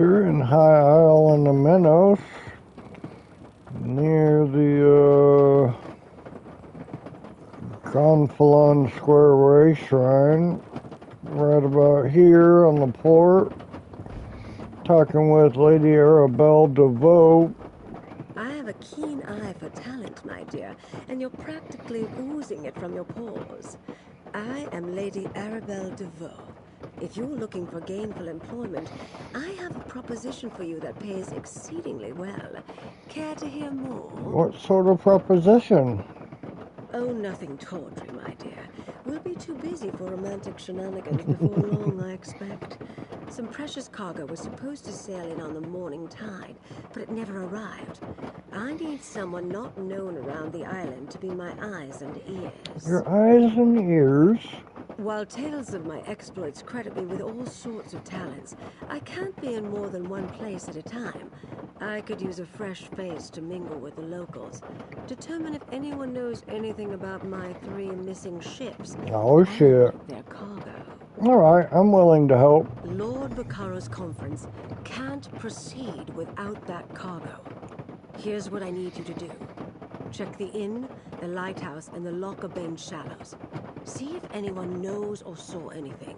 Here in High Isle in the Minnows, near the Gonfalon Square Way Shrine, right about here on the port, talking with Lady Arabelle DeVoe. I have a keen eye for talent, my dear, and you're practically oozing it from your pores. I am Lady Arabelle DeVoe. If you're looking for gainful employment, I have a proposition for you that pays exceedingly well. Care to hear more? What sort of proposition? Oh, nothing tawdry, my dear. We'll be too busy for romantic shenanigans before long, I expect. Some precious cargo was supposed to sail in on the morning tide, but it never arrived. I need someone not known around the island to be my eyes and ears. Your eyes and ears? While tales of my exploits credit me with all sorts of talents, I can't be in more than one place at a time. I could use a fresh face to mingle with the locals. Determine if anyone knows anything about my 3 missing ships. Oh, shit. And their cargo. Alright, I'm willing to help. Lord Baccaro's conference can't proceed without that cargo. Here's what I need you to do. Check the inn, the lighthouse, and the Lockabane shallows. See if anyone knows or saw anything.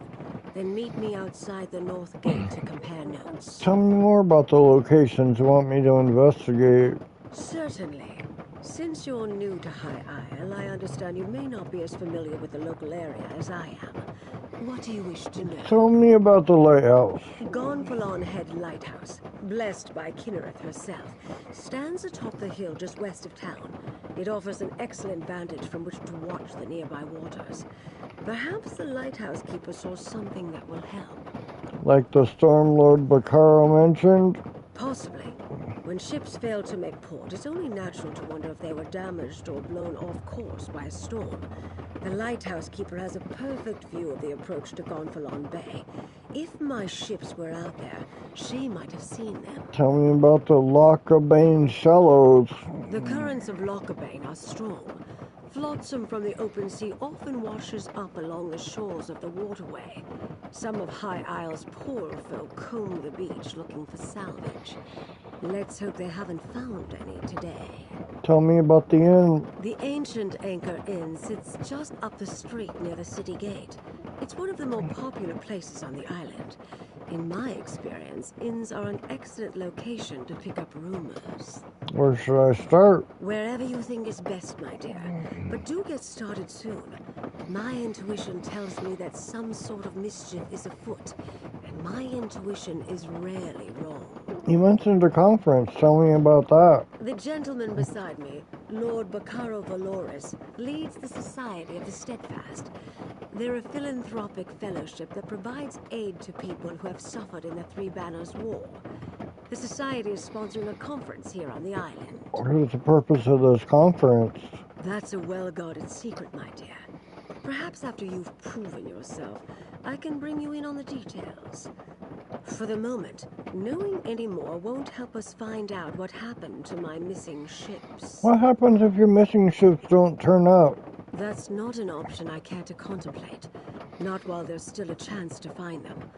Then meet me outside the north gate to compare notes. Tell me more about the locations you want me to investigate. Certainly. Since you're new to High Isle, I understand you may not be as familiar with the local area as I am. What do you wish to know? Tell me about the lighthouse. Gonfalon Head Lighthouse, blessed by Kinnereth herself, stands atop the hill just west of town. It offers an excellent vantage from which to watch the nearby waters. Perhaps the lighthouse keeper saw something that will help. Like the storm Lord Baccaro mentioned? Possibly. When ships fail to make port, it's only natural to wonder if they were damaged or blown off course by a storm. The lighthouse keeper has a perfect view of the approach to Gonfalon Bay. If my ships were out there, she might have seen them. Tell me about the Lockabane shallows. The currents of Lockabane are strong. Flotsam from the open sea often washes up along the shores of the waterway. Some of High Isle's poorer folk comb the beach looking for salvage. Let's hope they haven't found any today. Tell me about the inn. The ancient Anchor Inn sits just up the street near the city gate. It's one of the more popular places on the island. In my experience, inns are an excellent location to pick up rumors. Where should I start? Wherever you think is best, my dear. But do get started soon. My intuition tells me that some sort of mischief is afoot, and my intuition is rarely wrong. You mentioned a conference. Tell me about that. The gentleman beside me, Lord Baccaro Valoris, leads the Society of the Steadfast. They're a philanthropic fellowship that provides aid to people who have suffered in the Three Banners War. The Society is sponsoring a conference here on the island. What is the purpose of this conference? That's a well-guarded secret, my dear. Perhaps after you've proven yourself, I can bring you in on the details. For the moment, knowing any more won't help us find out what happened to my missing ships. What happens if your missing ships don't turn up? That's not an option I care to contemplate. Not while there's still a chance to find them.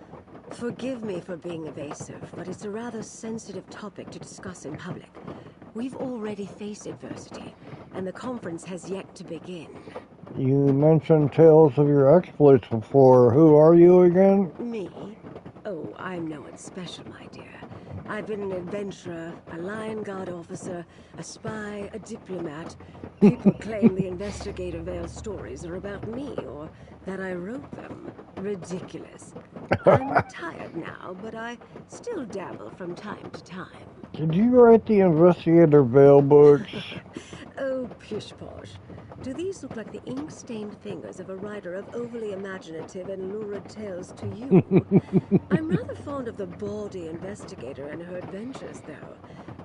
Forgive me for being evasive, but it's a rather sensitive topic to discuss in public. We've already faced adversity, and the conference has yet to begin. You mentioned tales of your exploits before. Who are you again? Me? Oh, I'm no one special, my dear. I've been an adventurer, a Lion Guard officer, a spy, a diplomat. People claim the Investigator Veil stories are about me, or that I wrote them. Ridiculous. I'm retired now, but I still dabble from time to time. Did you write the Investigator Veil books? Oh, pish-posh. Do these look like the ink-stained fingers of a writer of overly imaginative and lurid tales to you? I'm rather fond of the baldy investigator and her adventures, though.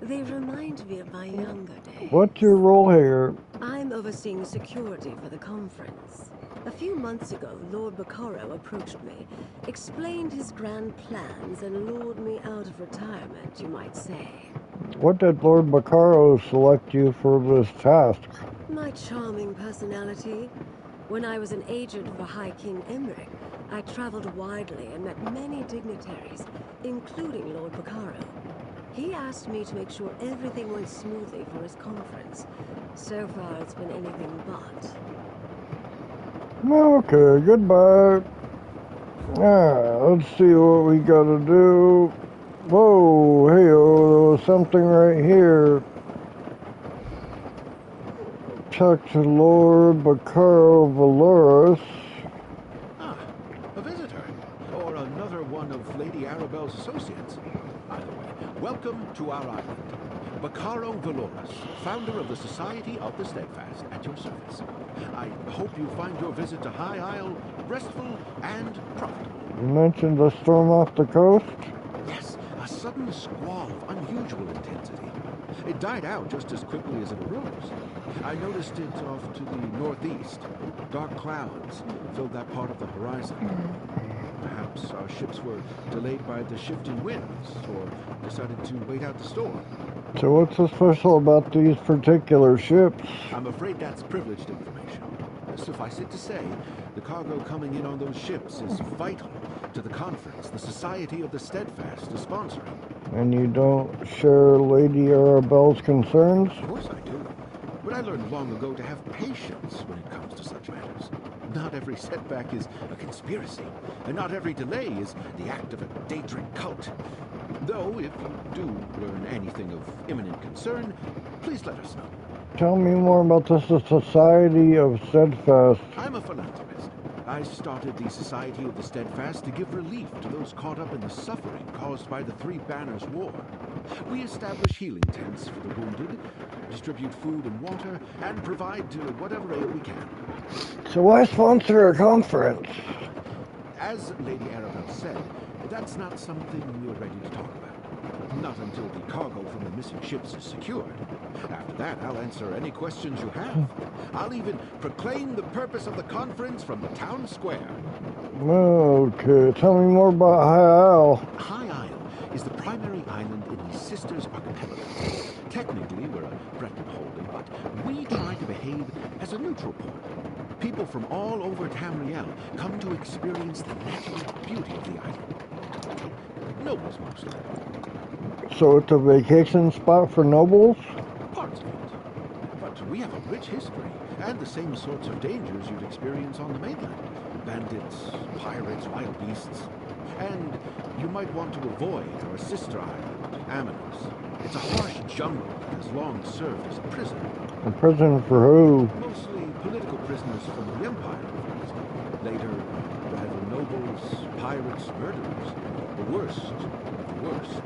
They remind me of my younger days. What's your role here? I'm overseeing security for the conference. A few months ago, Lord Baccaro approached me, explained his grand plans, and lured me out of retirement, you might say. What did Lord Baccaro select you for this task? My charming personality. When I was an agent for High King Emmerich, I traveled widely and met many dignitaries. including Lord Bacaro. He asked me to make sure everything went smoothly for his conference. So far, it's been anything but. Okay, goodbye. Let's see what we gotta do. Whoa, hey, there was something right here. Talk to Lord Bacaro Valorous. Ah, a visitor. Or another one of Lady Arabelle's associates. Either way, welcome to our island. Bacaro Valorous, founder of the Society of the Steadfast, at your service. I hope you find your visit to High Isle restful and profitable. You mentioned the storm off the coast? Yes, a sudden squall of unusual intensity. It died out just as quickly as it arose. I noticed it off to the northeast. Dark clouds filled that part of the horizon. Perhaps our ships were delayed by the shifting winds, or decided to wait out the storm. So what's so special about these particular ships? I'm afraid that's privileged information. Suffice it to say, the cargo coming in on those ships is vital to the conference the Society of the Steadfast is sponsoring. And you don't share Lady Arabelle's concerns? Of course I do. But I learned long ago to have patience when it comes to such matters. Not every setback is a conspiracy, and not every delay is the act of a Daedric cult. Though, if you do learn anything of imminent concern, please let us know. Tell me more about the Society of Steadfast. I'm a philanthropist. I started the Society of the Steadfast to give relief to those caught up in the suffering caused by the Three Banners War. We establish healing tents for the wounded, distribute food and water, and provide whatever aid we can. So why sponsor a conference? As Lady Arabelle said, that's not something we're ready to talk about. Not until the cargo from the missing ships is secured. After that, I'll answer any questions you have. I'll even proclaim the purpose of the conference from the town square. Okay, tell me more about High Isle. High Isle is the primary island in the Sisters Archipelago. Technically, we're a Breton holding, but we try to behave as a neutral port. People from all over Tamriel come to experience the natural beauty of the island. Nobles mostly. So it's a vacation spot for nobles? Parts of it. But we have a rich history, and the same sorts of dangers you'd experience on the mainland. Bandits, pirates, wild beasts. And you might want to avoid our sister island, Amanos. It's a harsh jungle that has long served as a prison. A prison for who? Mostly political prisoners from the Empire. Later, rival nobles, pirates, murderers. The worst of the worst.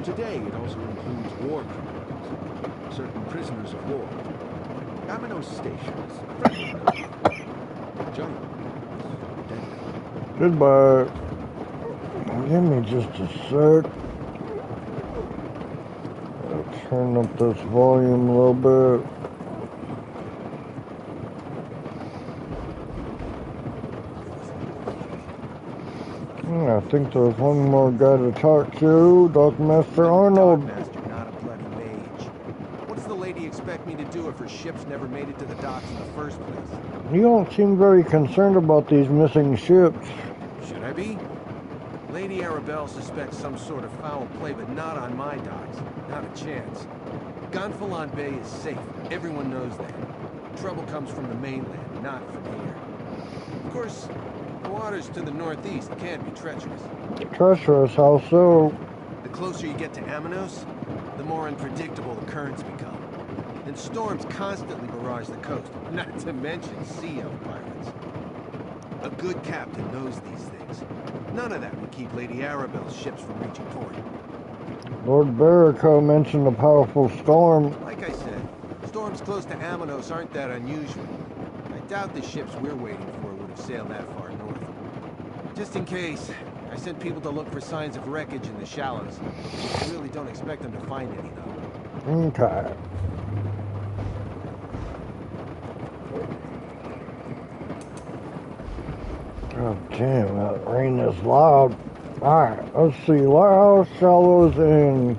Today, it also includes war criminals, certain prisoners of war. Amanos Station is friendly. The jungle is deadly. Goodbye. Give me just a sec. I'll turn up this volume a little bit. I think there's one more guy to talk to, Dockmaster Arnold. Dockmaster, not a bloody mage. What does the lady expect me to do if her ships never made it to the docks in the first place? You don't seem very concerned about these missing ships. Should I be? Lady Arabelle suspects some sort of foul play, but not on my docks. Not a chance. Gonfalon Bay is safe. Everyone knows that. Trouble comes from the mainland, not from here. Of course, the waters to the northeast can be treacherous. Treacherous, how so? The closer you get to Amanos, the more unpredictable the currents become. And storms constantly barrage the coast, not to mention sea elf pirates. A good captain knows these things. None of that would keep Lady Arabelle's ships from reaching port. Lord Barrico mentioned a powerful storm. Like I said, storms close to Amanos aren't that unusual. I doubt the ships we're waiting for would have sailed that far north. Just in case, I sent people to look for signs of wreckage in the shallows. I really don't expect them to find any, though. Okay. God damn, that rain is loud. Alright, let's see. Lighthouse shallows in.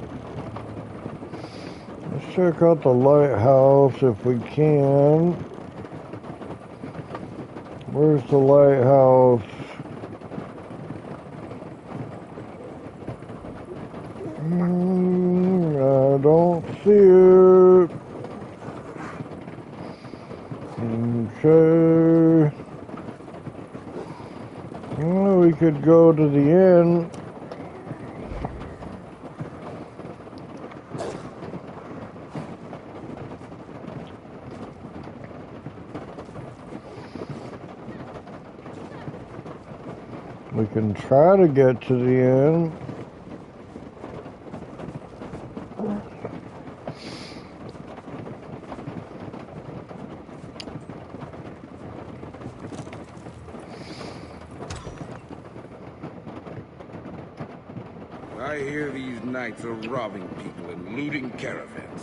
Let's check out the lighthouse if we can. Where's the lighthouse? I don't see it. Okay. Well, we could go to the inn. We can try to get to the inn. I hear these knights are robbing people and looting caravans.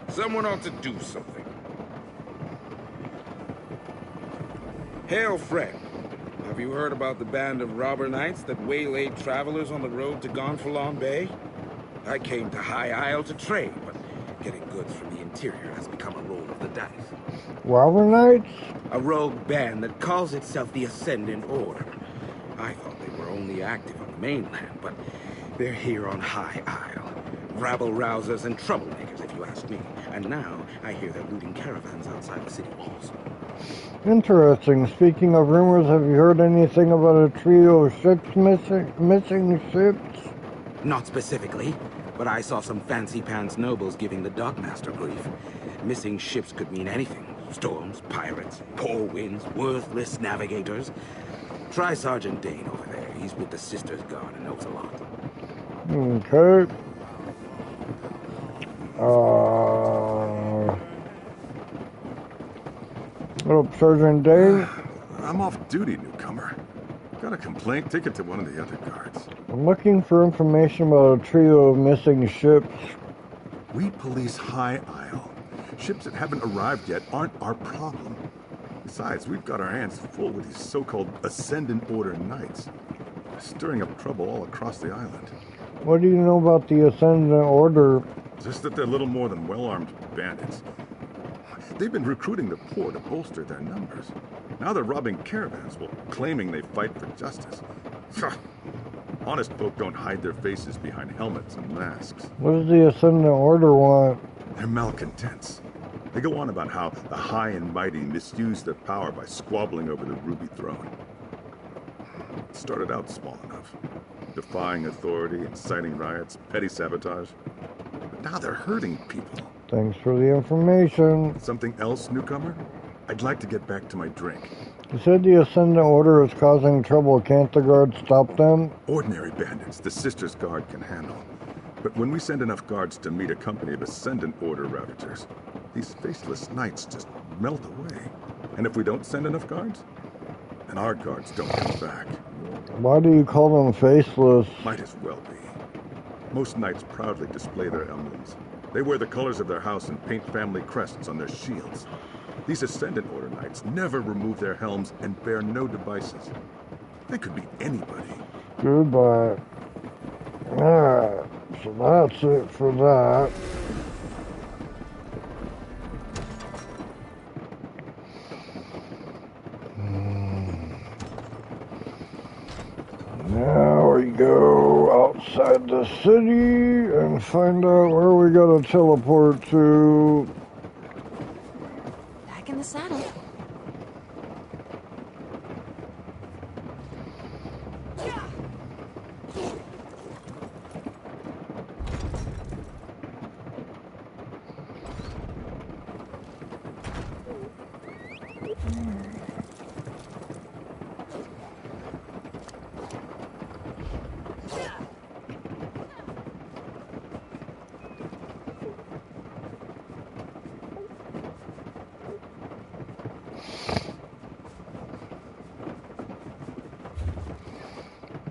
Someone ought to do something. Hail, friend. Have you heard about the band of robber knights that waylaid travelers on the road to Gonfalon Bay? I came to High Isle to trade, but getting goods from the interior has become a roll of the dice. Robber Knights? A rogue band that calls itself the Ascendant Order. I thought they were only active on the mainland, but they're here on High Isle. Rabble-rousers and troublemakers, if you ask me. And now, I hear they're looting caravans outside the city walls. Interesting. Speaking of rumors, have you heard anything about a trio of ships missing ships? Not specifically, but I saw some fancy-pants nobles giving the dockmaster grief. Missing ships could mean anything. Storms, pirates, poor winds, worthless navigators. Try Sergeant Dane over there. He's with the Sisters Guard and knows a lot. Okay. Oh, Sergeant Dane? I'm off duty, newcomer. Got a complaint? Take it to one of the other guards. I'm looking for information about a trio of missing ships. We police High Isle. Ships that haven't arrived yet aren't our problem. Besides, we've got our hands full with these so-called Ascendant Order Knights. They're stirring up trouble all across the island. What do you know about the Ascendant Order? Just that they're little more than well-armed bandits. They've been recruiting the poor to bolster their numbers. Now they're robbing caravans while claiming they fight for justice. Honest folk don't hide their faces behind helmets and masks. What does the Ascendant Order want? They're malcontents. They go on about how the high and mighty misuse their power by squabbling over the Ruby Throne. It started out small enough, defying authority, inciting riots, petty sabotage. But now they're hurting people. Thanks for the information. Something else, newcomer? I'd like to get back to my drink. You said the Ascendant Order is causing trouble. Can't the guards stop them? Ordinary bandits the Sisters Guard can handle. But when we send enough guards to meet a company of Ascendant Order ravagers, these faceless knights just melt away. And if we don't send enough guards, then our guards don't come back. Why do you call them faceless? Might as well be. Most knights proudly display their emblems. They wear the colors of their house and paint family crests on their shields. These Ascendant Order knights never remove their helms and bear no devices. They could be anybody. Goodbye. Alright, so that's it for that. Now we go outside the city and find out where we gotta teleport to. Back in the saddle.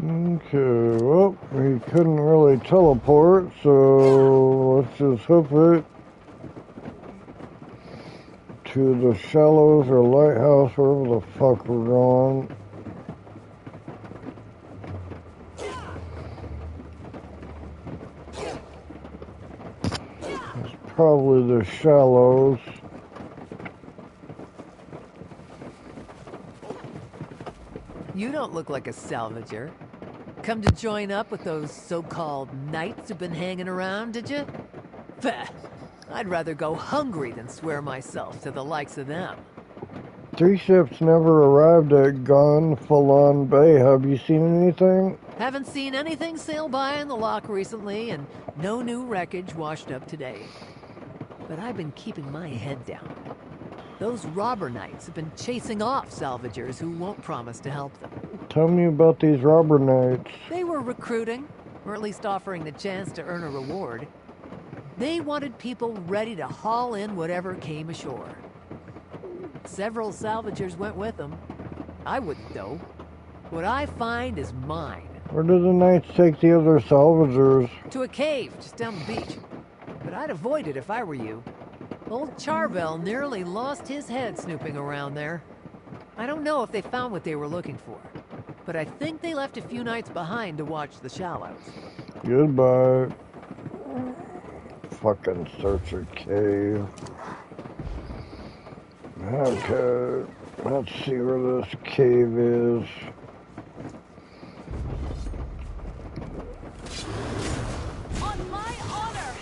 Okay, well, we couldn't really teleport, so let's just hoof it to the shallows or lighthouse, wherever the fuck we're going. It's probably the shallows. You don't look like a salvager. Come to join up with those so-called knights who've been hanging around, did you? Bah, I'd rather go hungry than swear myself to the likes of them. 3 ships never arrived at Gonfalon Bay. Have you seen anything? Haven't seen anything sail by in the lock recently, and no new wreckage washed up today. But I've been keeping my head down. Those robber knights have been chasing off salvagers who won't promise to help them. Tell me about these robber knights. They were recruiting, or at least offering the chance to earn a reward. They wanted people ready to haul in whatever came ashore. Several salvagers went with them. I wouldn't, though. What I find is mine. Where do the knights take the other salvagers? To a cave just down the beach. But I'd avoid it if I were you. Old Charvel nearly lost his head snooping around there. I don't know if they found what they were looking for, but I think they left a few knights behind to watch the shallows. Goodbye. Fucking search a cave. Okay, let's see where this cave is. On my honor!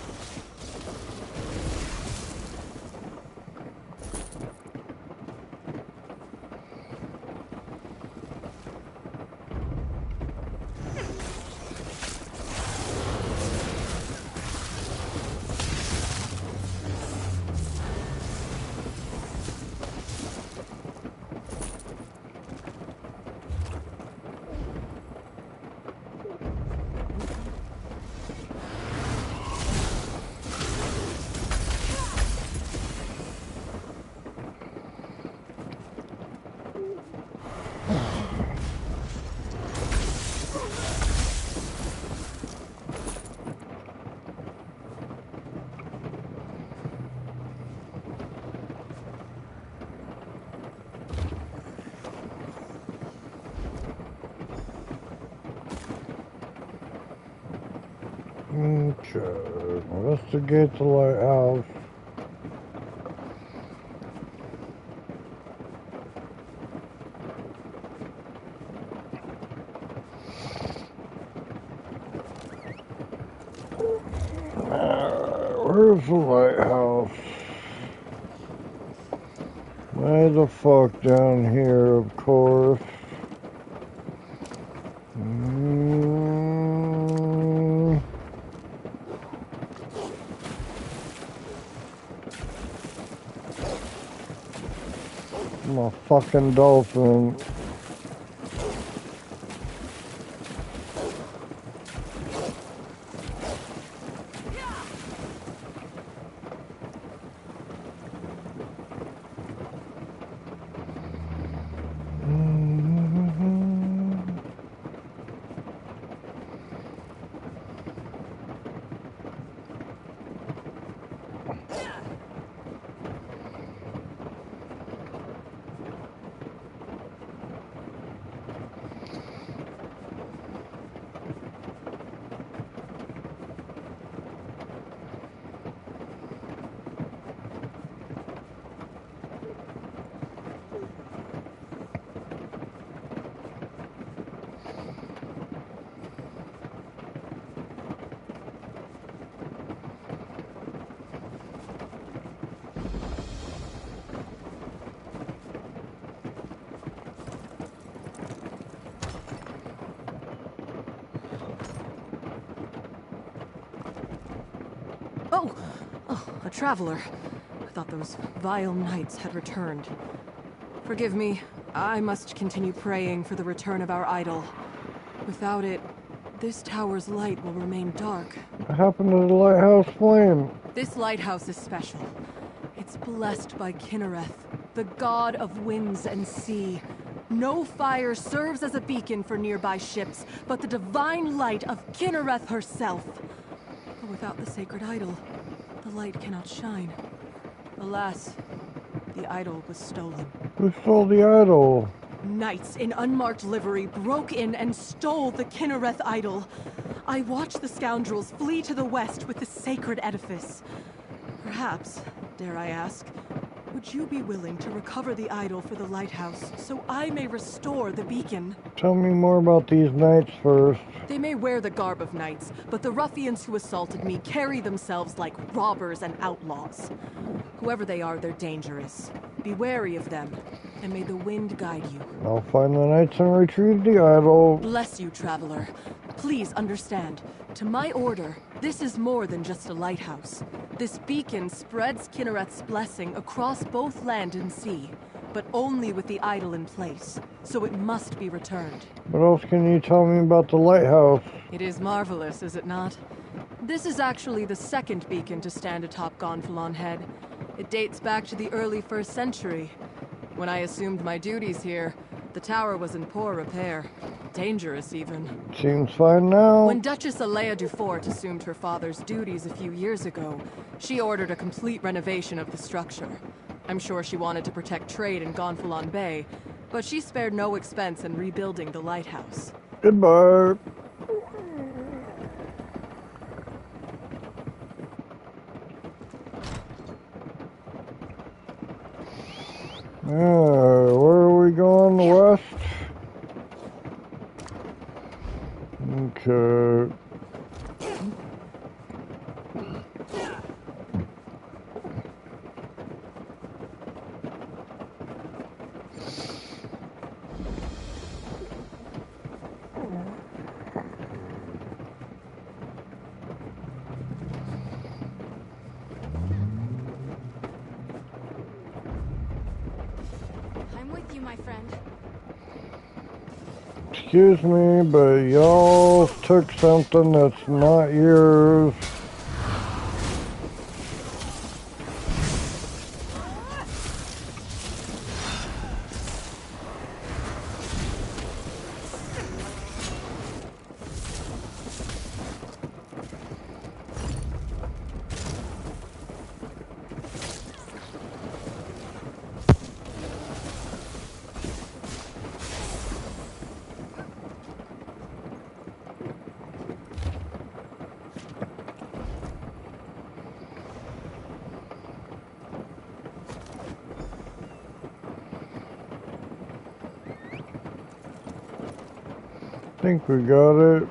Okay, investigate the lighthouse. Where's the lighthouse? Way the fuck down here, of course. I'm a fucking dolphin. Oh, a traveler. I thought those vile knights had returned. Forgive me, I must continue praying for the return of our idol. Without it, this tower's light will remain dark. What happened to the lighthouse flame? This lighthouse is special. It's blessed by Kinnereth, the god of winds and sea. No fire serves as a beacon for nearby ships, but the divine light of Kinnereth herself. But without the sacred idol, the light cannot shine. Alas, the idol was stolen. Who stole the idol? Knights in unmarked livery broke in and stole the Kinnereth idol. I watched the scoundrels flee to the west with the sacred edifice. Perhaps, dare I ask, Would you be willing to recover the idol for the lighthouse so I may restore the beacon? Tell me more about these knights first. They may wear the garb of knights, but the ruffians who assaulted me carry themselves like robbers and outlaws. Whoever they are, they're dangerous. Be wary of them, and may the wind guide you. I'll find the knights and retrieve the idol. Bless you, traveler. Please understand, to my order, this is more than just a lighthouse. This beacon spreads Kinnereth's blessing across both land and sea, but only with the idol in place, so it must be returned. What else can you tell me about the lighthouse? It is marvelous, is it not? This is actually the second beacon to stand atop Gonfalon Head. It dates back to the early 1st century. When I assumed my duties here, the tower was in poor repair. Dangerous, even. Seems fine now. When Duchess Alea Dufort assumed her father's duties a few years ago, she ordered a complete renovation of the structure. I'm sure she wanted to protect trade in Gonfalon Bay, but she spared no expense in rebuilding the lighthouse. Goodbye. Where are we going? West? Okay. I'm with you, my friend. Excuse me, but y'all took something that's not yours. I think we got it.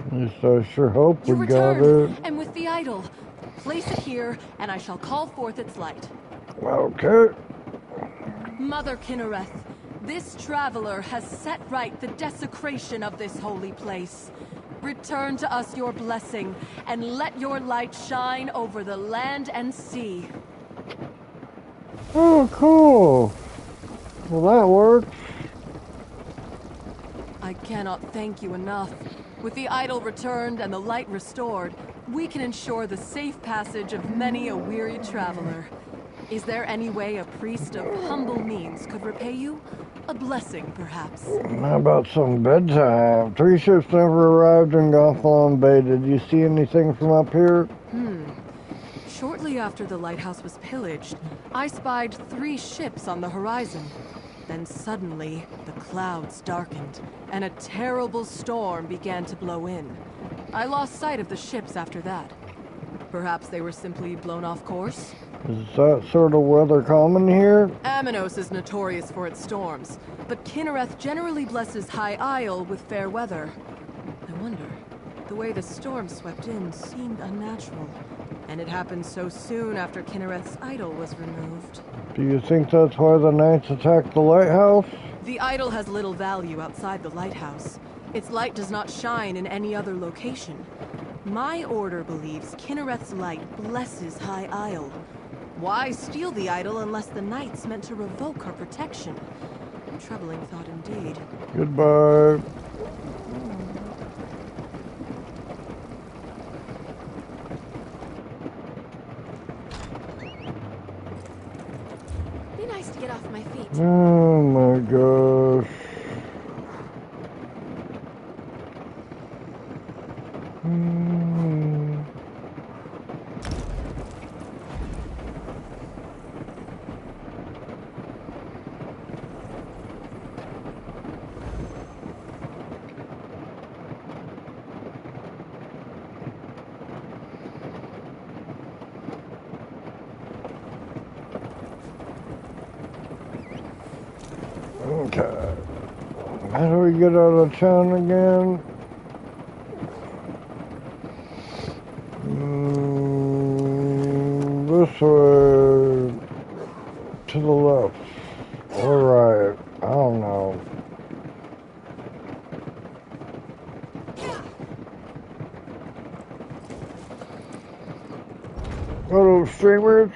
At least I sure hope You we got returned, it. and with the idol. Place it here, and I shall call forth its light. Okay. Mother Kinnereth, this traveler has set right the desecration of this holy place. Return to us your blessing, and let your light shine over the land and sea. Oh, cool. Well, that worked. I cannot thank you enough. With the idol returned and the light restored, we can ensure the safe passage of many a weary traveler. Is there any way a priest of humble means could repay you? A blessing, perhaps? How about some bedtime? 3 ships never arrived in Gonfalon Bay. Did you see anything from up here? Shortly after the lighthouse was pillaged, I spied 3 ships on the horizon. Then suddenly, the clouds darkened, and a terrible storm began to blow in. I lost sight of the ships after that. Perhaps they were simply blown off course? Is that sort of weather common here? Aminos is notorious for its storms, but Kinnereth generally blesses High Isle with fair weather. I wonder, the way the storm swept in seemed unnatural, and it happened so soon after Kinnereth's idol was removed. Do you think that's why the knights attacked the lighthouse? The idol has little value outside the lighthouse. Its light does not shine in any other location. My order believes Kinnereth's light blesses High Isle. Why steal the idol unless the knights meant to revoke her protection? A troubling thought indeed. Goodbye. Be nice to get off my feet. Oh my gosh. Okay. How do we get out of town again? This way. To the left. Or right. I don't know. Hello, streamers.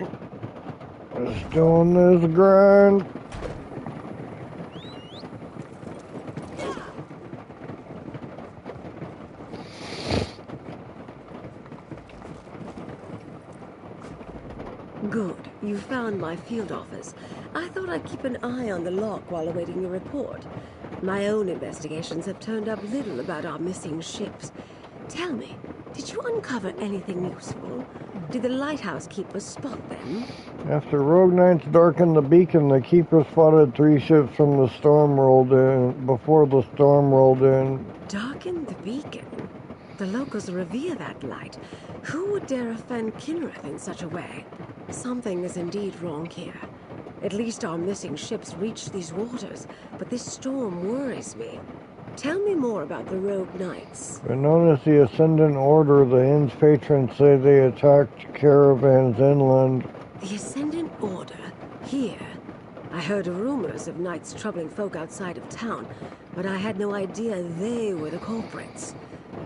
Just doing this grind. Good. You found my field office. I thought I'd keep an eye on the lock while awaiting your report. My own investigations have turned up little about our missing ships. Tell me, did you uncover anything useful? Did the lighthouse keeper spot them? After Rogue Knights darkened the beacon, the keeper spotted 3 ships from the storm rolled in, before the storm rolled in. Darkened the beacon? The locals revere that light. Who would dare offend Kinrith in such a way? Something is indeed wrong here. At least our missing ships reached these waters, but this storm worries me. Tell me more about the Rogue Knights. But known as the Ascendant Order, the inn's patrons say they attacked caravans inland. The Ascendant Order? Here? I heard rumors of knights troubling folk outside of town, but I had no idea they were the culprits.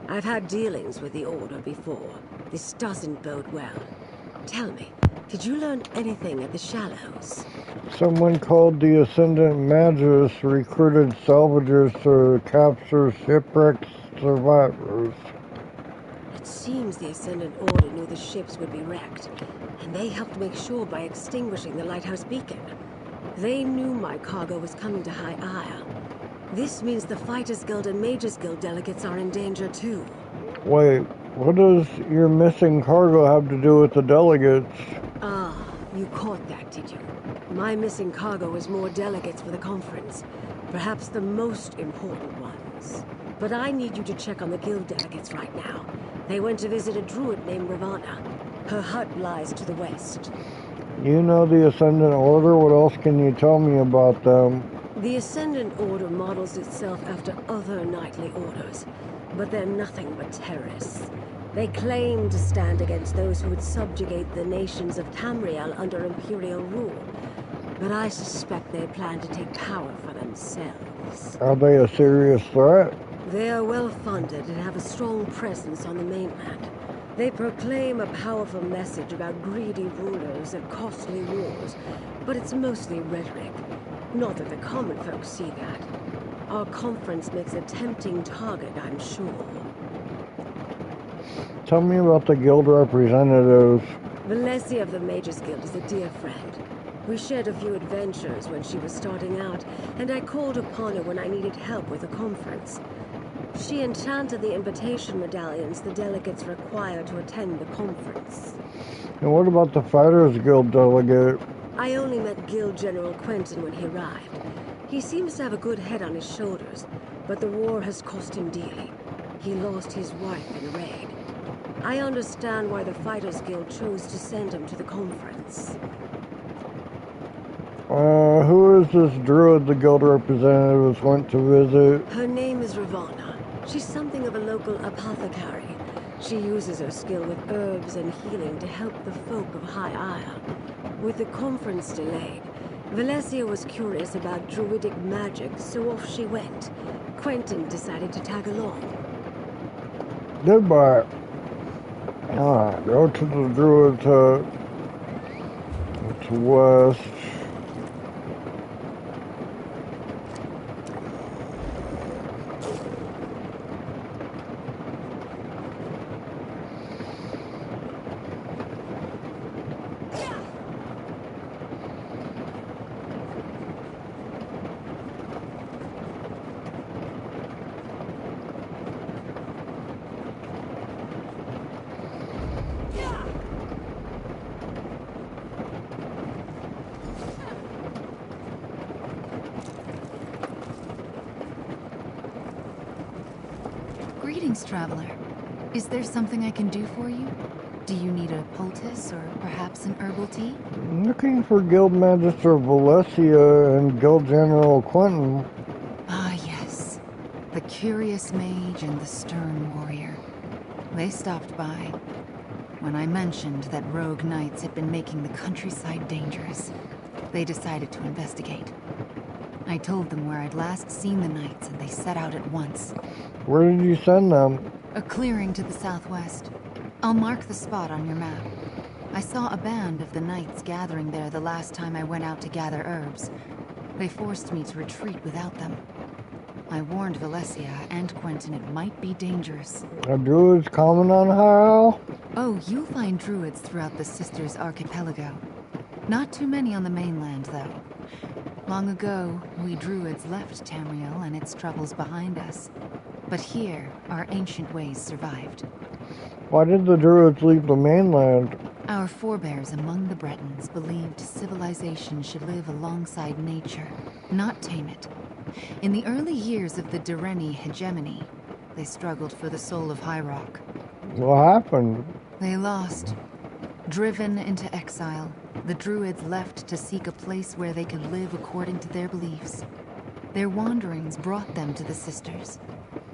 I've had dealings with the Order before. This doesn't bode well. Tell me, did you learn anything at the Shallows? Someone called the Ascendant Magus recruited salvagers to capture shipwrecked survivors. It seems the Ascendant Order knew the ships would be wrecked, and they helped make sure by extinguishing the lighthouse beacon. They knew my cargo was coming to High Isle. This means the Fighters Guild and Mages Guild delegates are in danger too. Wait, what does your missing cargo have to do with the delegates? Ah, you caught that, did you? My missing cargo is more delegates for the conference. Perhaps the most important ones. But I need you to check on the guild delegates right now. They went to visit a druid named Ravana. Her hut lies to the west. You know the Ascendant Order? What else can you tell me about them? The Ascendant Order models itself after other knightly orders, but they're nothing but terrorists. They claim to stand against those who would subjugate the nations of Tamriel under Imperial rule, but I suspect they plan to take power for themselves. Are they a serious threat? They are well-funded and have a strong presence on the mainland. They proclaim a powerful message about greedy rulers and costly wars, but it's mostly rhetoric. Not that the common folk see that. Our conference makes a tempting target, I'm sure. Tell me about the guild representatives. Valencia of the Mages Guild is a dear friend. We shared a few adventures when she was starting out, and I called upon her when I needed help with a conference. She enchanted the invitation medallions the delegates require to attend the conference. And what about the Fighters Guild delegate? I only met Guild General Quentin when he arrived. He seems to have a good head on his shoulders, but the war has cost him dearly. He lost his wife in a raid. I understand why the Fighters Guild chose to send him to the conference. Who is this druid the guild representatives went to visit? Her name is Ravana. She's something of a local apothecary. She uses her skill with herbs and healing to help the folk of High Isle. With the conference delayed, Valencia was curious about druidic magic, so off she went. Quentin decided to tag along. Goodbye. Go to the druid's hut. It's west. Greetings, traveler. Is there something I can do for you? Do you need a poultice or perhaps an herbal tea? Looking for Guild Magister Valencia and Guild General Quentin. Ah, yes. The curious mage and the stern warrior. They stopped by when I mentioned that rogue knights had been making the countryside dangerous. They decided to investigate. I told them where I'd last seen the knights, and they set out at once. Where did you send them? A clearing to the southwest. I'll mark the spot on your map. I saw a band of the knights gathering there the last time I went out to gather herbs. They forced me to retreat without them. I warned Valencia and Quentin it might be dangerous. Are druids common on High Isle? Oh, you'll find druids throughout the Sisters Archipelago. Not too many on the mainland, though. Long ago, we druids left Tamriel and its troubles behind us. But here, our ancient ways survived. Why did the druids leave the mainland? Our forebears among the Bretons believed civilization should live alongside nature, not tame it. In the early years of the Direni hegemony, they struggled for the soul of High Rock. What happened? They lost. Driven into exile, the druids left to seek a place where they could live according to their beliefs. Their wanderings brought them to the Sisters.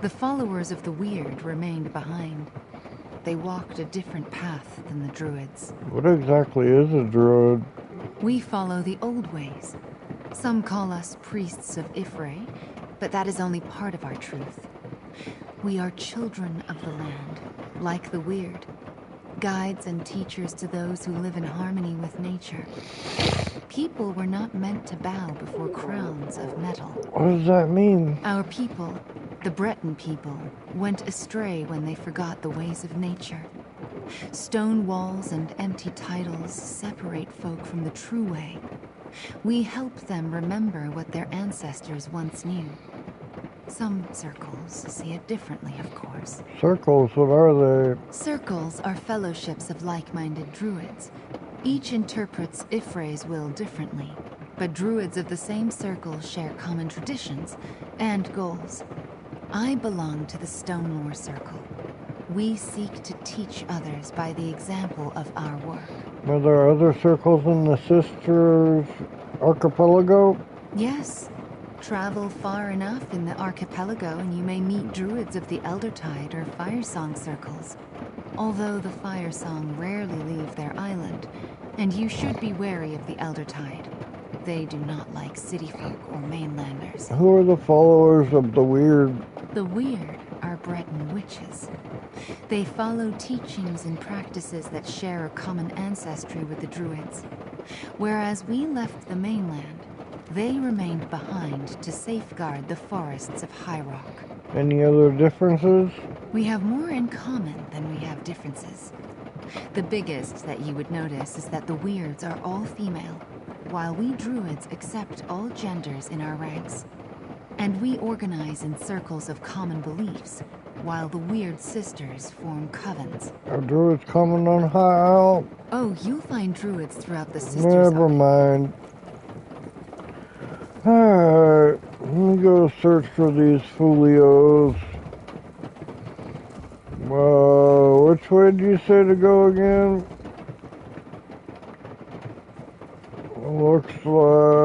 The followers of the Weird remained behind. They walked a different path than the druids. What exactly is a druid? We follow the old ways. Some call us priests of Ifre, but that is only part of our truth. We are children of the land, like the Weird. Guides and teachers to those who live in harmony with nature. People were not meant to bow before crowns of metal. What does that mean? Our people, the Breton people, went astray when they forgot the ways of nature. Stone walls and empty titles separate folk from the true way. We help them remember what their ancestors once knew. Some circles see it differently, of course. Circles, what are they? Circles are fellowships of like-minded druids. Each interprets Ifre's will differently, but druids of the same circle share common traditions and goals. I belong to the Stonelore Circle. We seek to teach others by the example of our work. Are there other circles in the Sisters Archipelago? Yes. Travel far enough in the archipelago and you may meet druids of the Eldertide or Firesong circles. Although the Firesong rarely leave their island, and you should be wary of the Eldertide. They do not like city folk or mainlanders. Who are the followers of the Weird? The Weird are Breton witches. They follow teachings and practices that share a common ancestry with the druids. Whereas we left the mainland, they remained behind to safeguard the forests of High Rock. Any other differences? We have more in common than we have differences. The biggest that you would notice is that the Weirds are all female, while we druids accept all genders in our ranks. And we organize in circles of common beliefs, while the Weird Sisters form covens. Are druids common on High Isle? Oh, you'll find druids throughout the Sisters. Never mind. Alright, let me go search for these folios. Which way did you say to go again? Looks like...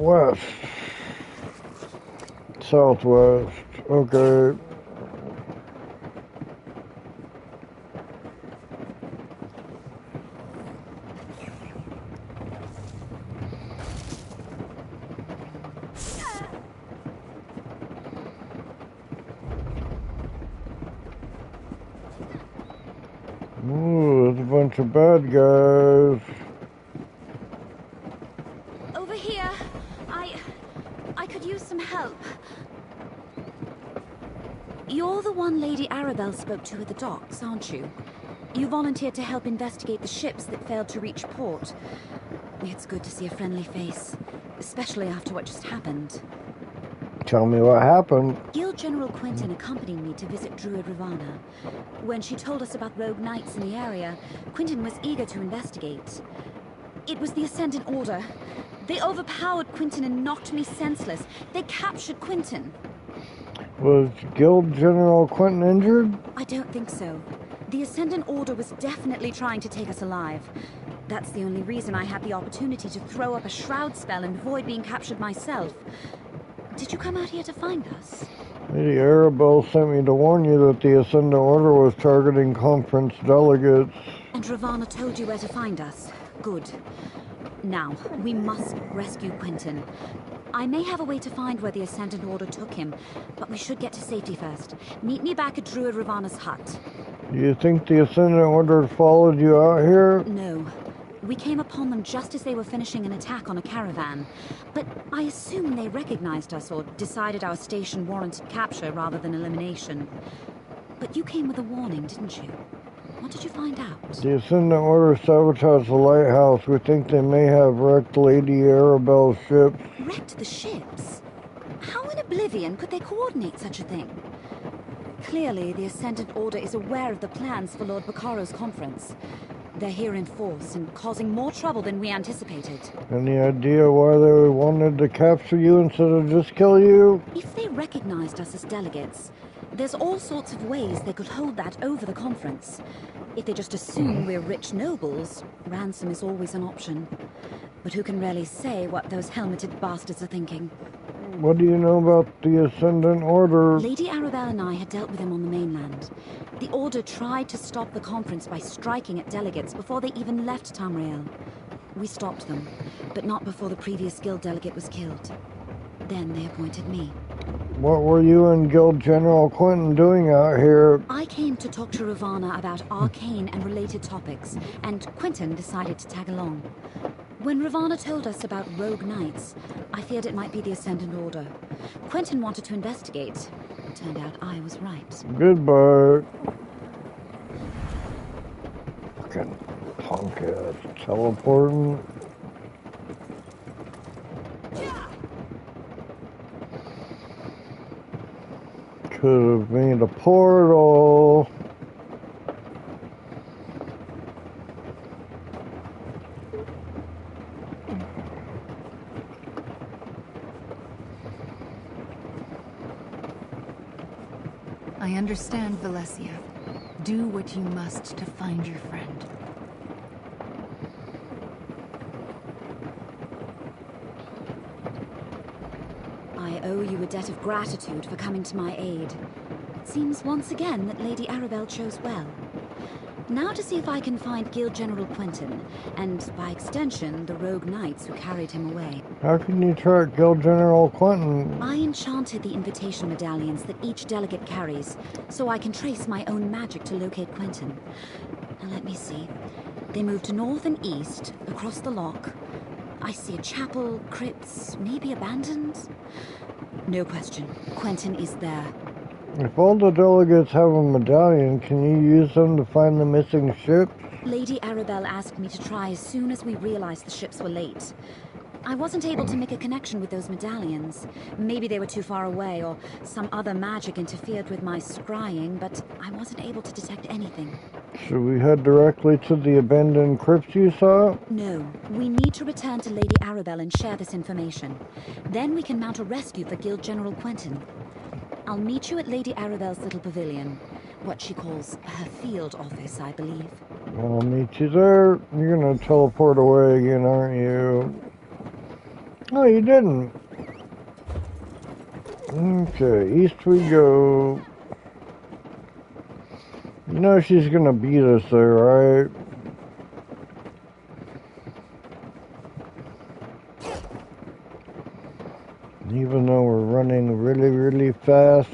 west. Southwest. Okay. Ooh, there's a bunch of bad guys. Over here. I could use some help. You're the one Lady Arabelle spoke to at the docks, aren't you? You volunteered to help investigate the ships that failed to reach port. It's good to see a friendly face, especially after what just happened. Tell me what happened. Guild General Quentin accompanied me to visit Druid Ravana. When she told us about rogue knights in the area, Quentin was eager to investigate. It was the Ascendant Order. They overpowered Quentin and knocked me senseless. They captured Quentin. Was Guild General Quentin injured? I don't think so. The Ascendant Order was definitely trying to take us alive. That's the only reason I had the opportunity to throw up a shroud spell and avoid being captured myself. Did you come out here to find us? Lady Arabelle sent me to warn you that the Ascendant Order was targeting conference delegates. And Ravana told you where to find us. Good. Now, we must rescue Quentin. I may have a way to find where the Ascendant Order took him, but we should get to safety first. Meet me back at Druid Ravana's hut. Do you think the Ascendant Order followed you out here? No. We came upon them just as they were finishing an attack on a caravan. But I assume they recognized us or decided our station warranted capture rather than elimination. But you came with a warning, didn't you? What did you find out? The Ascendant Order sabotaged the lighthouse. We think they may have wrecked Lady Arabelle's ship. Wrecked the ships? How in oblivion could they coordinate such a thing? Clearly, the Ascendant Order is aware of the plans for Lord Baccaro's conference. They're here in force and causing more trouble than we anticipated. Any idea why they wanted to capture you instead of just kill you? If they recognized us as delegates, there's all sorts of ways they could hold that over the conference. If they just assume we're rich nobles, ransom is always an option. But who can really say what those helmeted bastards are thinking? What do you know about the Ascendant Order? Lady Arabelle and I had dealt with them on the mainland. The Order tried to stop the conference by striking at delegates before they even left Tamriel. We stopped them, but not before the previous guild delegate was killed. Then they appointed me. What were you and Guild General Quentin doing out here? I came to talk to Ravana about arcane and related topics, and Quentin decided to tag along. When Ravana told us about rogue knights, I feared it might be the Ascendant Order. Quentin wanted to investigate. Turned out I was right. Goodbye. Fucking punk ass teleporting. Could have made a portal. I understand, Valencia. Do what you must to find your friend. I owe you a debt of gratitude for coming to my aid. It seems once again that Lady Arabelle chose well. Now to see if I can find Guild General Quentin, and by extension, the rogue knights who carried him away. How can you track Guild General Quentin? I enchanted the invitation medallions that each delegate carries, so I can trace my own magic to locate Quentin. Now let me see. They moved north and east, across the loch. I see a chapel, crypts, maybe abandoned? No question. Quentin is there. If all the delegates have a medallion, can you use them to find the missing ship? Lady Arabelle asked me to try as soon as we realized the ships were late. I wasn't able to make a connection with those medallions. Maybe they were too far away, or some other magic interfered with my scrying, but I wasn't able to detect anything. Should we head directly to the abandoned crypt you saw? No, we need to return to Lady Arabelle and share this information. Then we can mount a rescue for Guild General Quentin. I'll meet you at Lady Arabelle's little pavilion. What she calls her field office, I believe. I'll meet you there. You're gonna teleport away again, aren't you? Oh, you didn't. Okay, east we go. You know she's gonna beat us there, right? Even though we're running really, really fast.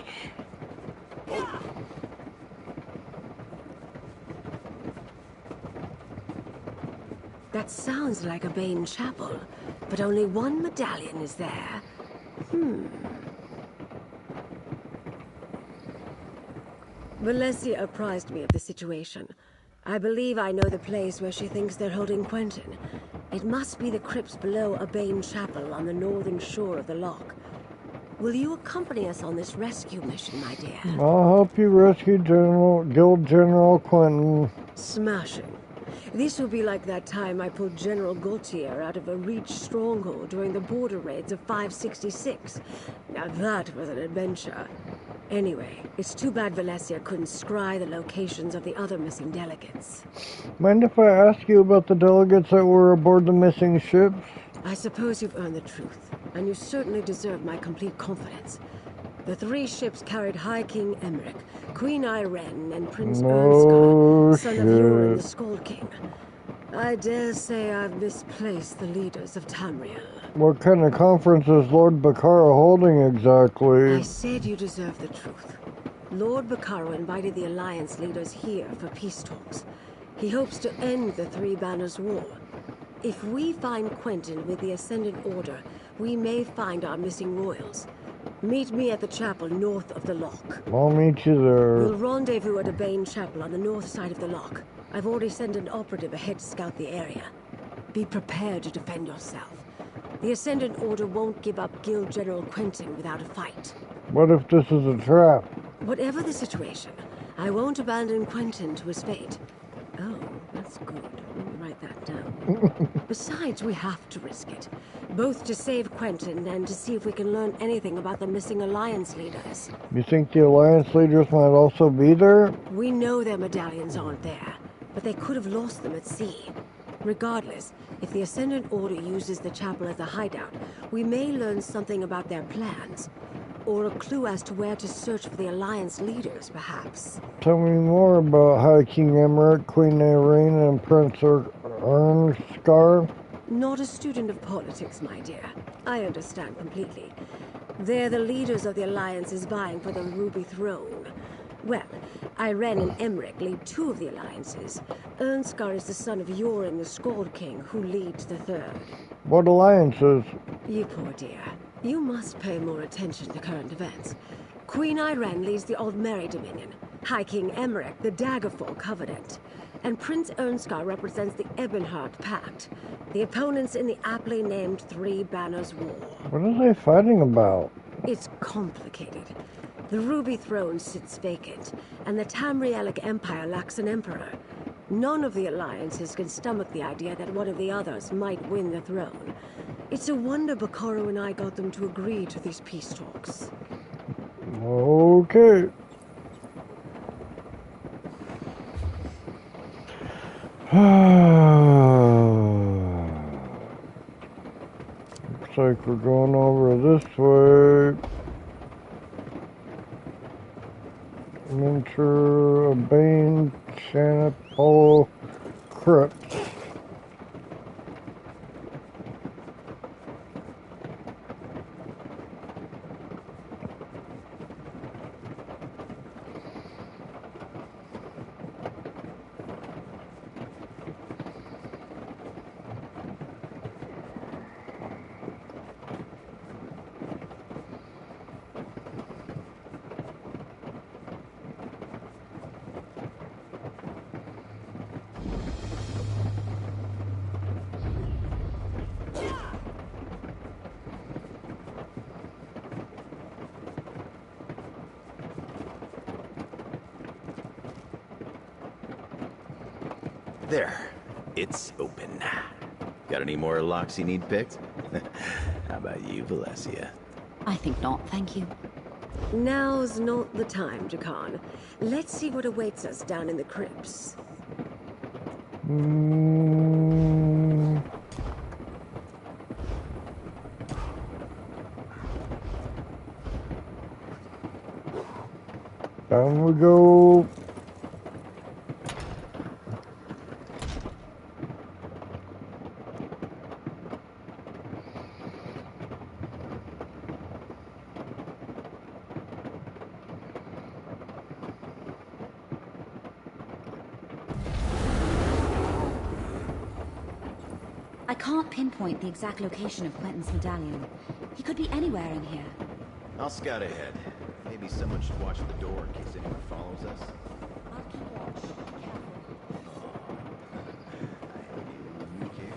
That sounds like a Bane chapel, but only one medallion is there. Valencia apprised me of the situation. I believe I know the place where she thinks they're holding Quentin. It must be the crypts below a Bane chapel on the northern shore of the loch. Will you accompany us on this rescue mission, my dear? I'll help you rescue Guild General Quentin. Smashing. This will be like that time I pulled General Gautier out of a Reach stronghold during the border raids of 566. Now that was an adventure. Anyway, it's too bad Valencia couldn't scry the locations of the other missing delegates. Mind if I ask you about the delegates that were aboard the missing ships? I suppose you've earned the truth, and you certainly deserve my complete confidence. The 3 ships carried High King Emmerich, Queen Irene, and Prince Ernskar, son of Yoren the Skald King. I dare say I've misplaced the leaders of Tamriel. What kind of conference is Lord Bakara holding exactly? I said you deserve the truth. Lord Bakara invited the Alliance leaders here for peace talks. He hopes to end the Three Banners War. If we find Quentin with the Ascendant Order, we may find our missing royals. Meet me at the chapel north of the lock. I'll meet you there. We'll rendezvous at a Bane chapel on the north side of the lock. I've already sent an operative ahead to scout the area. Be prepared to defend yourself. The Ascendant Order won't give up Guild General Quentin without a fight. What if this is a trap? Whatever the situation, I won't abandon Quentin to his fate. Oh, that's good. Let me write that down. Besides, we have to risk it. Both to save Quentin and to see if we can learn anything about the missing Alliance leaders. You think the Alliance leaders might also be there? We know their medallions aren't there, but they could have lost them at sea. Regardless, if the Ascendant Order uses the chapel as a hideout, we may learn something about their plans. Or a clue as to where to search for the Alliance leaders, perhaps. Tell me more about High King Emmerich, Queen Irene, and Prince Ernskar. Not a student of politics, my dear. I understand completely. They're the leaders of the Alliances vying for the Ruby Throne. Well, Irene and Emmerich lead 2 of the Alliances. Ernskar is the son of Yoren the Skald King, who leads the 3rd. What alliances? You poor dear. You must pay more attention to current events. Queen Irene leads the Aldmeri Dominion, High King Emmerich the Daggerfall Covenant, and Prince Ernskar represents the Ebonheart Pact, the opponents in the aptly named Three Banners War. What are they fighting about? It's complicated. The Ruby Throne sits vacant, and the Tamrielic Empire lacks an emperor. None of the alliances can stomach the idea that one of the others might win the throne. It's a wonder Bakaro and I got them to agree to these peace talks. Okay. Looks like we're going over this way. Enter a Bane Chapel Crypt. There. It's open. Got any more locks you need picked? How about you, Valencia? I think not, thank you. Now's not the time, Jakan. Let's see what awaits us down in the crypts. Down we go. I can't pinpoint the exact location of Quentin's medallion. He could be anywhere in here. I'll scout ahead. Maybe someone should watch the door in case anyone follows us. I'll keep watch. Be careful. I hope you care.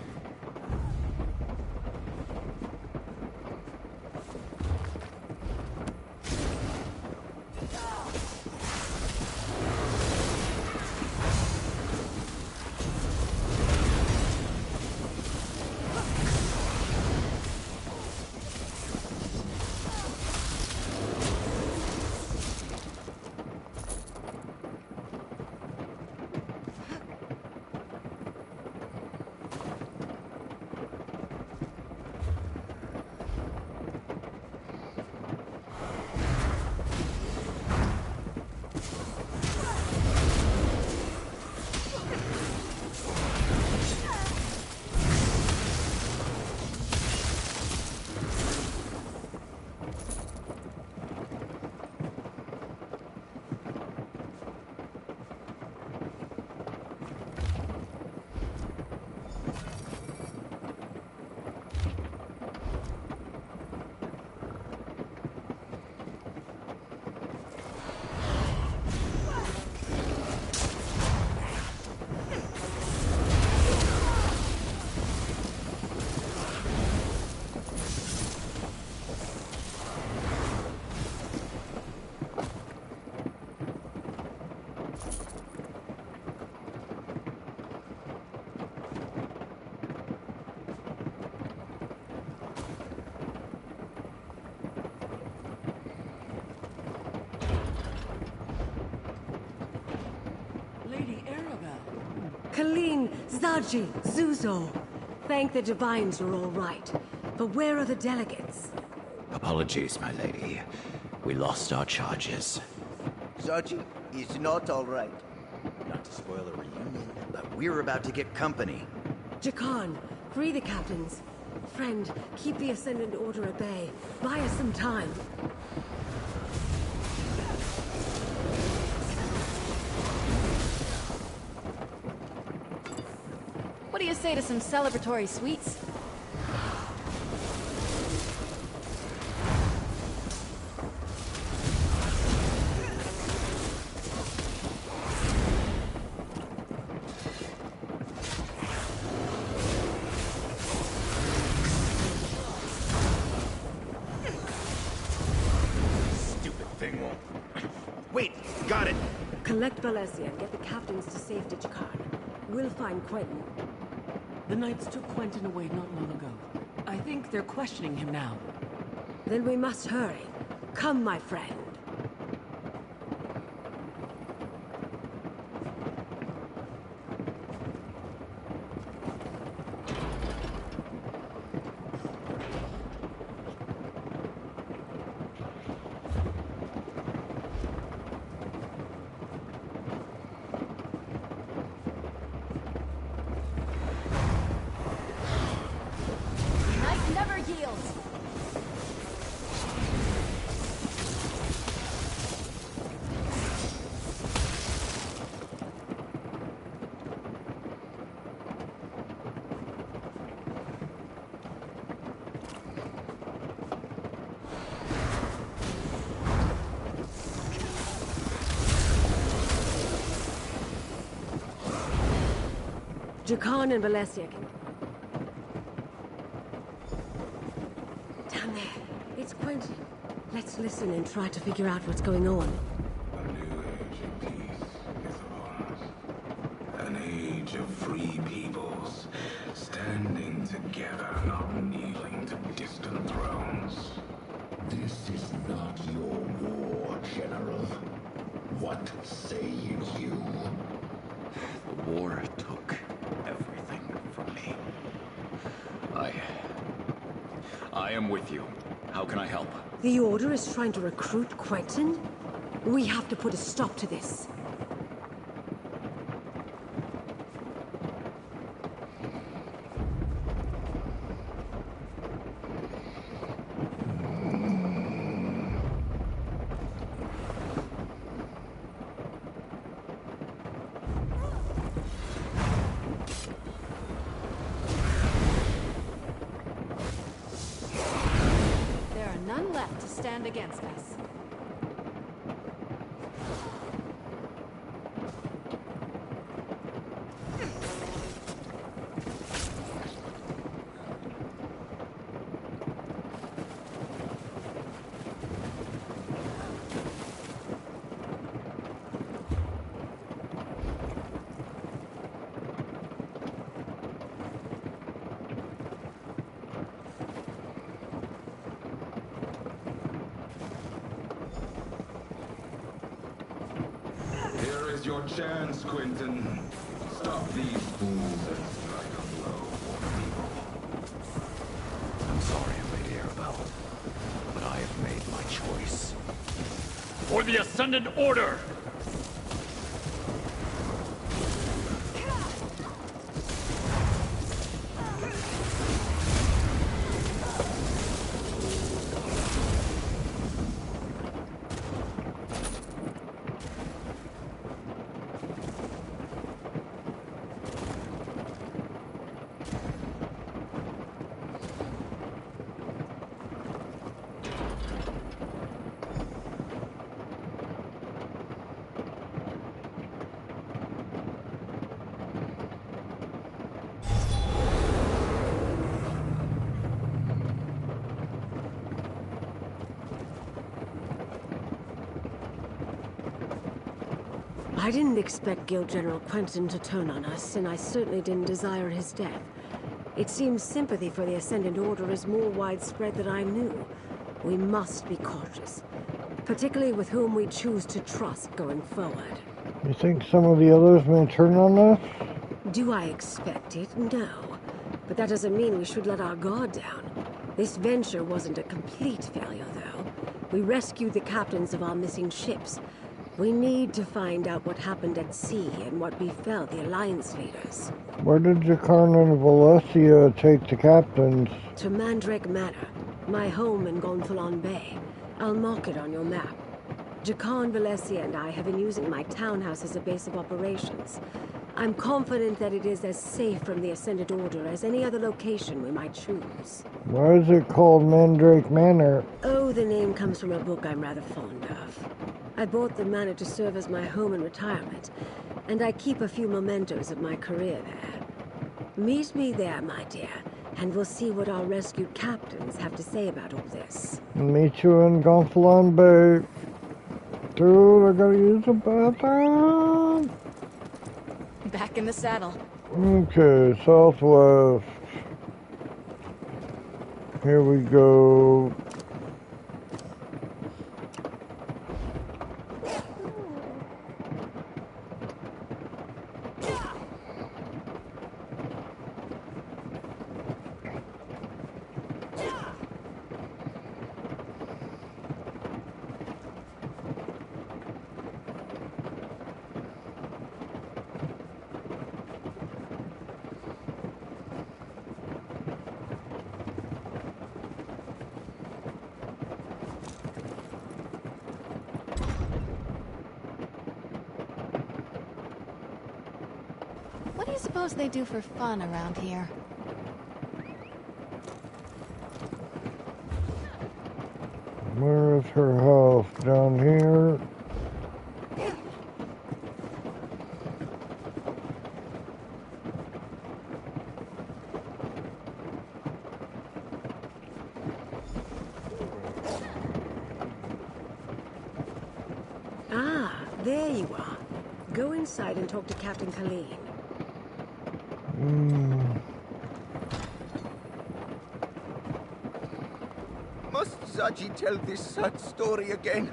Queen, Zaji, Zuzo. Thank the Divines you're all right. But where are the delegates? Apologies, my lady. We lost our charges. Zaji is not all right. Not to spoil a reunion, but we're about to get company. Jakan, free the captains. Friend, keep the Ascendant Order at bay. Buy us some time. What do you say to some celebratory sweets? Stupid thing won't... Wait, got it! Collect Valencia and get the captains to safety, Jakan. We'll find Quentin. The Knights took Quentin away not long ago. I think they're questioning him now. Then we must hurry. Come, my friend. Knight never yields. Jakan and Valencia can... Down there. It's Quentin. Let's listen and try to figure out what's going on. A new age of peace is upon us. An age of free peoples, standing together, not kneeling to distant thrones. This is not your war, General. What say you? The war took everything from me. I am with you. How can I help? The Order is trying to recruit Quentin? We have to put a stop to this. There are none left to stand against us. Here is your chance, Quentin. Stop these fools and strike a blow for the people. I'm sorry, Lady Arabelle, but I have made my choice. For the Ascendant Order! I didn't expect Guild General Quentin to turn on us, and I certainly didn't desire his death. It seems sympathy for the Ascendant Order is more widespread than I knew. We must be cautious, particularly with whom we choose to trust going forward. You think some of the others may turn on us? Do I expect it? No. But that doesn't mean we should let our guard down. This venture wasn't a complete failure, though. We rescued the captains of our missing ships. We need to find out what happened at sea and what befell the Alliance leaders. Where did Jakarn and Valencia take the captains? To Mandrake Manor, my home in Gonfalon Bay. I'll mark it on your map. Jakarn, Valencia, and I have been using my townhouse as a base of operations. I'm confident that it is as safe from the Ascended Order as any other location we might choose. Why is it called Mandrake Manor? Oh, the name comes from a book I'm rather fond of. I bought the manor to serve as my home in retirement, and I keep a few mementos of my career there. Meet me there, my dear, and we'll see what our rescued captains have to say about all this. Meet you in Gonfalon Bay. Dude, I gotta use the bathroom. Back in the saddle. Okay, southwest. Here we go. What do you suppose they do for fun around here? Where is her house? Down here? Ah, there you are. Go inside and talk to Captain Colleen. Must Zaji tell this sad story again?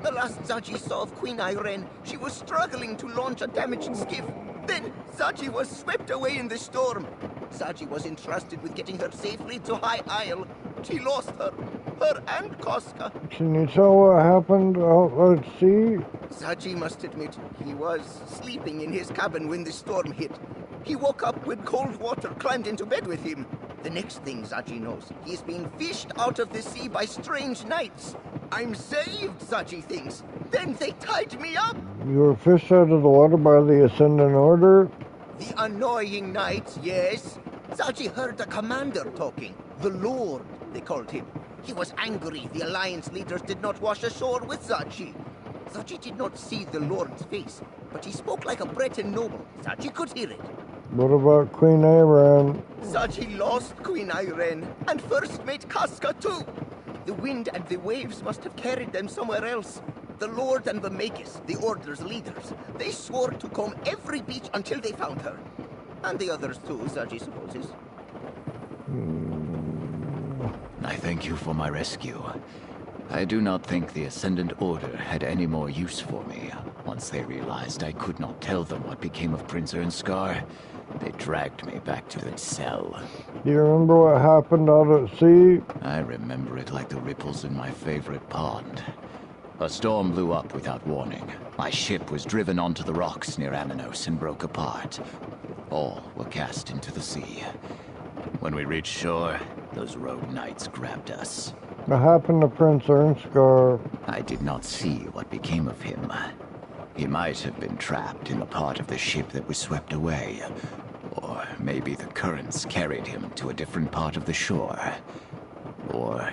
The last Zaji saw of Queen Irene, she was struggling to launch a damaged skiff. Then Zaji was swept away in the storm. Zaji was entrusted with getting her safely to High Isle. She lost her and Koska. Can you tell what happened out at sea? Zaji must admit, he was sleeping in his cabin when the storm hit. He woke up when cold water climbed into bed with him. The next thing Zaji knows, he's being fished out of the sea by strange knights. I'm saved, Zaji thinks. Then they tied me up. You were fished out of the water by the Ascendant Order? The annoying knights, yes. Zaji heard the commander talking. The Lord, they called him. He was angry the Alliance leaders did not wash ashore with Zaji. Zaji did not see the Lord's face, but he spoke like a Breton noble. Zaji could hear it. What about Queen Irene? Zaji lost Queen Irene, and First Mate Casca too. The wind and the waves must have carried them somewhere else. The Lord and the Magus, the Order's leaders, they swore to comb every beach until they found her. And the others too, Zaji supposes. I thank you for my rescue. I do not think the Ascendant Order had any more use for me. Once they realized I could not tell them what became of Prince Ernskar, they dragged me back to the cell. Do you remember what happened out at sea? I remember it like the ripples in my favorite pond. A storm blew up without warning. My ship was driven onto the rocks near Amenos and broke apart. All were cast into the sea. When we reached shore, those rogue knights grabbed us. What happened to Prince Ernskar? I did not see what became of him. He might have been trapped in the part of the ship that was swept away. Or maybe the currents carried him to a different part of the shore. Or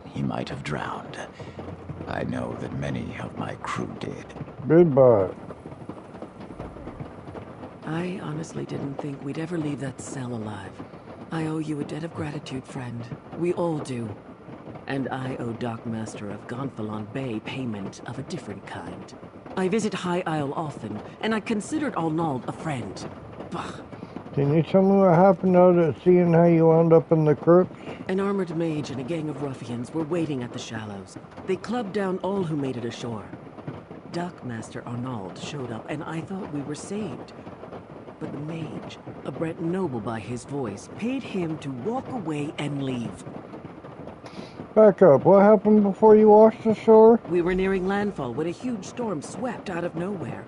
he might have drowned. I know that many of my crew did. Goodbye. I honestly didn't think we'd ever leave that cell alive. I owe you a debt of gratitude, friend. We all do. And I owe Dockmaster of Gonfalon Bay payment of a different kind. I visit High Isle often, and I considered Arnold a friend. Bah. Can you tell me what happened out at sea and how you wound up in the crypts? An armored mage and a gang of ruffians were waiting at the shallows. They clubbed down all who made it ashore. Dockmaster Arnold showed up, and I thought we were saved. but the mage, a Brent noble by his voice, paid him to walk away and leave. Back up. What happened before you washed ashore? We were nearing landfall when a huge storm swept out of nowhere.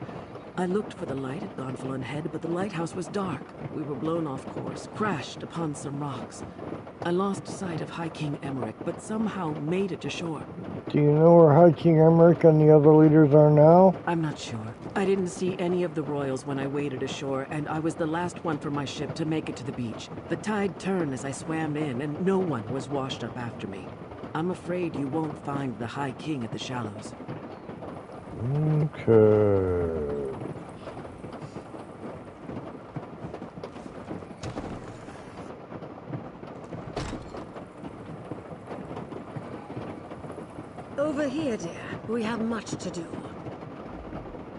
I looked for the light at Gonfalon Head, but the lighthouse was dark. We were blown off course, crashed upon some rocks. I lost sight of High King Emmerich, but somehow made it to shore. Do you know where High King Emmerich and the other leaders are now? I'm not sure. I didn't see any of the royals when I waded ashore, and I was the last one from my ship to make it to the beach. The tide turned as I swam in, and no one was washed up after me. I'm afraid you won't find the High King at the shallows. Okay. Over here, dear. We have much to do.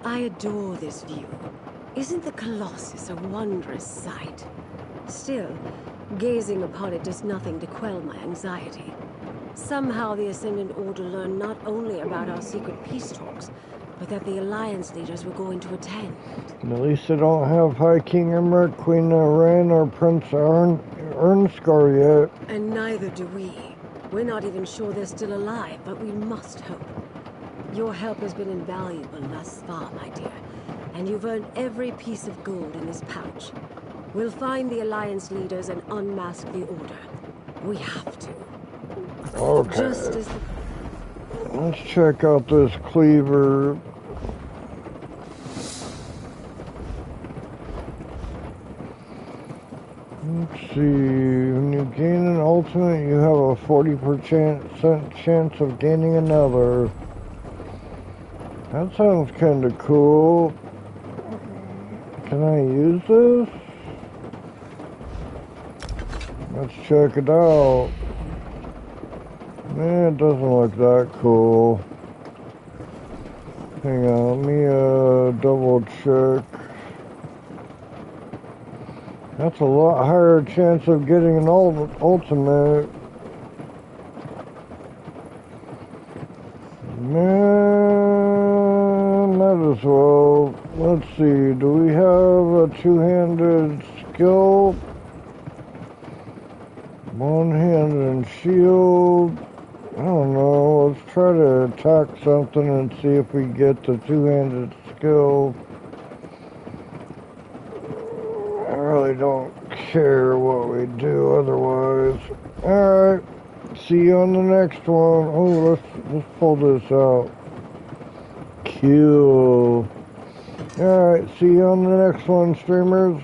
I adore this view. Isn't the Colossus a wondrous sight? Still, gazing upon it does nothing to quell my anxiety. Somehow the Ascendant Order learned not only about our secret peace talks, but that the Alliance leaders were going to attend. At least they don't have High King Emmerich, Queen Iren, or Prince Ernskar yet. And neither do we. We're not even sure they're still alive, but we must hope. Your help has been invaluable thus far, my dear, and you've earned every piece of gold in this pouch. We'll find the Alliance leaders and unmask the Order. We have to. Okay. Just as the... Let's check out this cleaver. Let's see. When you gain an ultimate, you have a 40% chance of gaining another. That sounds kind of cool. Can I use this? Let's check it out. It doesn't look that cool. Hang on, let me double check. That's a lot higher chance of getting an ultimate. Man, might as well. Let's see, do we have a two-handed skill? One-handed shield. I don't know, let's try to attack something and see if we get the two-handed skill. I really don't care what we do otherwise. Alright, see you on the next one. Oh, let's pull this out. Cool. Alright, see you on the next one, streamers.